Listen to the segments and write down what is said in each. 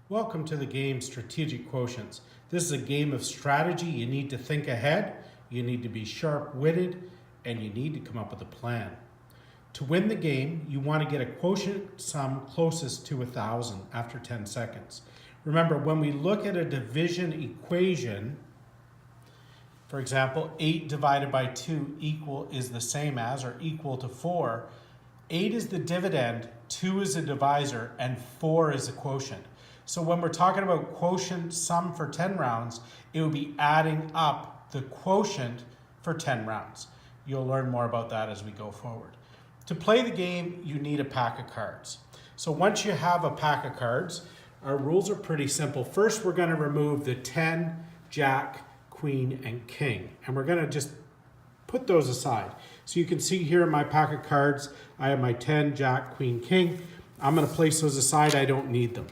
Welcome to the game Strategic Quotients. This is a game of strategy. You need to think ahead, you need to be sharp-witted, and you need to come up with a plan. To win the game, you want to get a quotient sum closest to 1,000 after 10 seconds. Remember, when we look at a division equation, for example, 8 divided by 2 is the same as or equal to 4. 8 is the dividend, 2 is a divisor, and 4 is a quotient. So when we're talking about quotient sum for 10 rounds, it would be adding up the quotient for 10 rounds. You'll learn more about that as we go forward. To play the game, you need a pack of cards. So once you have a pack of cards, our rules are pretty simple. First, we're going to remove the 10, Jack, Queen, and King. And we're going to just put those aside. So you can see here in my pack of cards, I have my 10, Jack, Queen, King. I'm going to place those aside. I don't need them.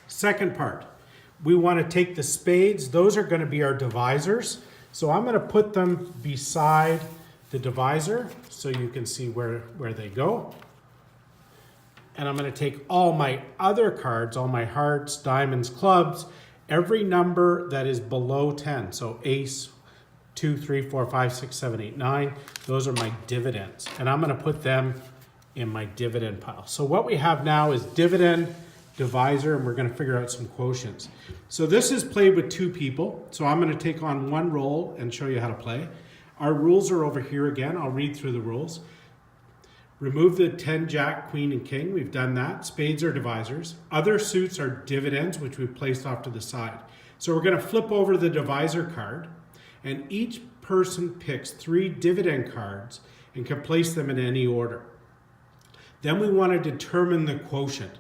Second part, we want to take the spades. Those are going to be our divisors. So I'm going to put them beside the divisor so you can see where they go. And I'm going to take all my other cards, all my hearts, diamonds, clubs, every number that is below 10. So ace, 2, 3, 4, 5, 6, 7, 8, 9. Those are my dividends. And I'm going to put them in my dividend pile. So what we have now is dividend, divisor, and we're going to figure out some quotients. So this is played with 2 people. So I'm going to take on one role and show you how to play. Our rules are over here again. I'll read through the rules. Remove the 10, Jack, Queen, and King. We've done that. Spades are divisors. Other suits are dividends, which we've placed off to the side. So we're going to flip over the divisor card, and each person picks 3 dividend cards and can place them in any order. Then we want to determine the quotient.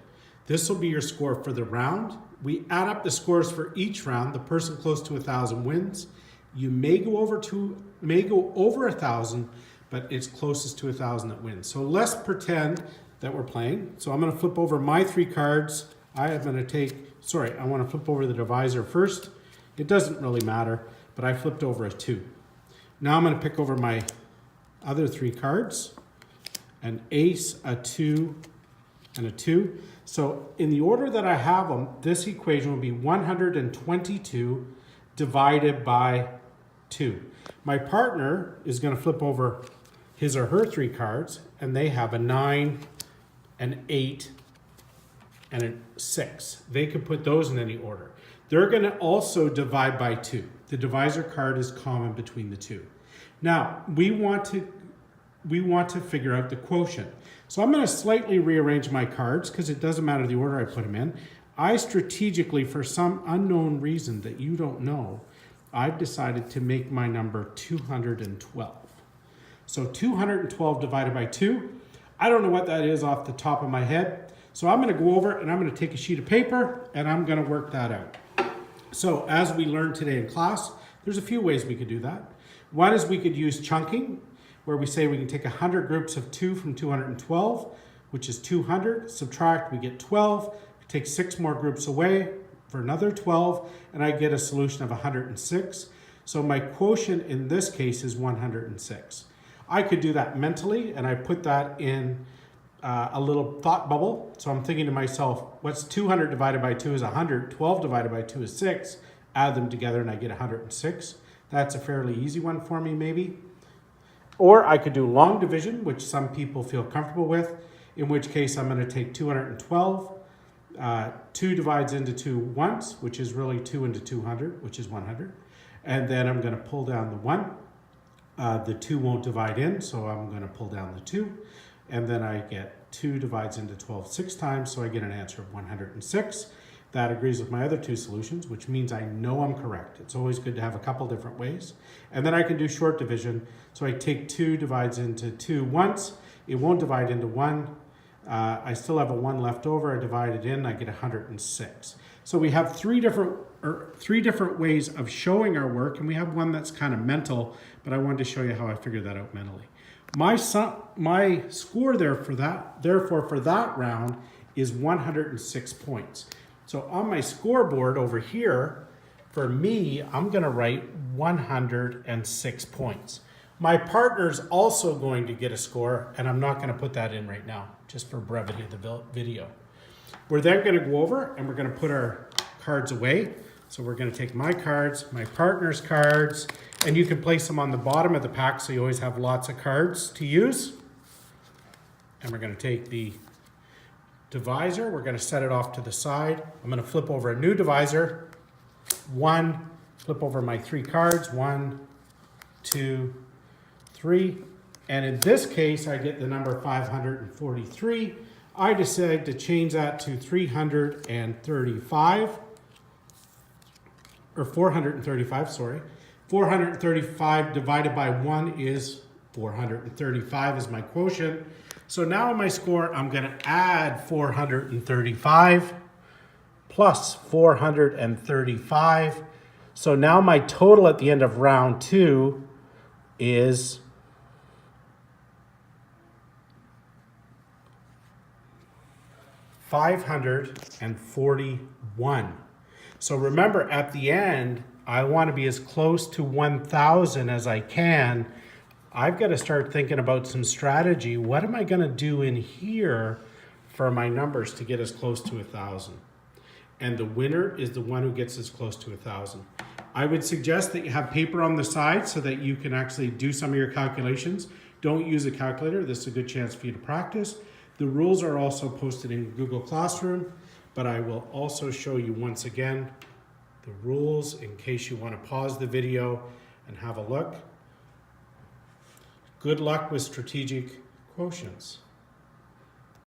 This will be your score for the round. We add up the scores for each round. The person close to 1,000 wins. You may go over 1,000, but it's closest to 1,000 that wins. So let's pretend that we're playing. So I'm going to flip over my 3 cards. I want to flip over the divisor first. It doesn't really matter, but I flipped over a 2. Now I'm going to pick over my other 3 cards. An ace, a 2, and a 2. So in the order that I have them, this equation will be 122 divided by 2. My partner is going to flip over his or her 3 cards, and they have a 9, an 8, and a 6. They could put those in any order. They're going to also divide by 2. The divisor card is common between the 2. Now, we want to figure out the quotient. So I'm going to slightly rearrange my cards because it doesn't matter the order I put them in. I strategically, for some unknown reason that you don't know, I've decided to make my number 212. So 212 divided by 2. I don't know what that is off the top of my head. So I'm going to go over and I'm going to take a sheet of paper and I'm going to work that out. So as we learned today in class, there's a few ways we could do that. One is we could use chunking, where we say we can take 100 groups of 2 from 212, which is 200. Subtract, we get 12. Take 6 more groups away for another 12, and I get a solution of 106. So my quotient in this case is 106. I could do that mentally, and I put that in a little thought bubble. So I'm thinking to myself, what's 200 divided by 2 is 100. 12 divided by 2 is 6. Add them together, and I get 106. That's a fairly easy one for me, maybe. Or I could do long division, which some people feel comfortable with, in which case I'm going to take 212. 2 divides into 2 once, which is really 2 into 200, which is 100. And then I'm going to pull down the 1. The 2 won't divide in, so I'm going to pull down the 2. And then I get 2 divides into 12 6 times, so I get an answer of 106. That agrees with my other 2 solutions, which means I know I'm correct. It's always good to have a couple different ways. And then I can do short division. So I take 2 divides into 2 once. It won't divide into 1. I still have a 1 left over. I divide it in. I get 106. So we have three different ways of showing our work, and we have one that's kind of mental, but I wanted to show you how I figured that out mentally. My score therefore for that round is 106 points. So on my scoreboard over here, for me, I'm going to write 106 points. My partner's also going to get a score, and I'm not going to put that in right now, just for brevity of the video. We're then going to go over and we're going to put our cards away. So we're going to take my cards, my partner's cards, and you can place them on the bottom of the pack so you always have lots of cards to use. And we're going to take the divisor, we're going to set it off to the side. I'm going to flip over a new divisor. One, flip over my 3 cards. 1, 2, 3. And in this case, I get the number 543. I decide to change that to 335. Or 435, sorry. 435 divided by 1 is 435 is my quotient. So now in my score, I'm going to add 435 plus 435. So now my total at the end of round 2 is 541. So remember, at the end, I want to be as close to 1,000 as I can. I've got to start thinking about some strategy. What am I going to do in here for my numbers to get as close to 1,000? And the winner is the one who gets as close to 1,000. I would suggest that you have paper on the side so that you can actually do some of your calculations. Don't use a calculator. This is a good chance for you to practice. The rules are also posted in Google Classroom, but I will also show you once again the rules in case you want to pause the video and have a look. Good luck with strategic quotients.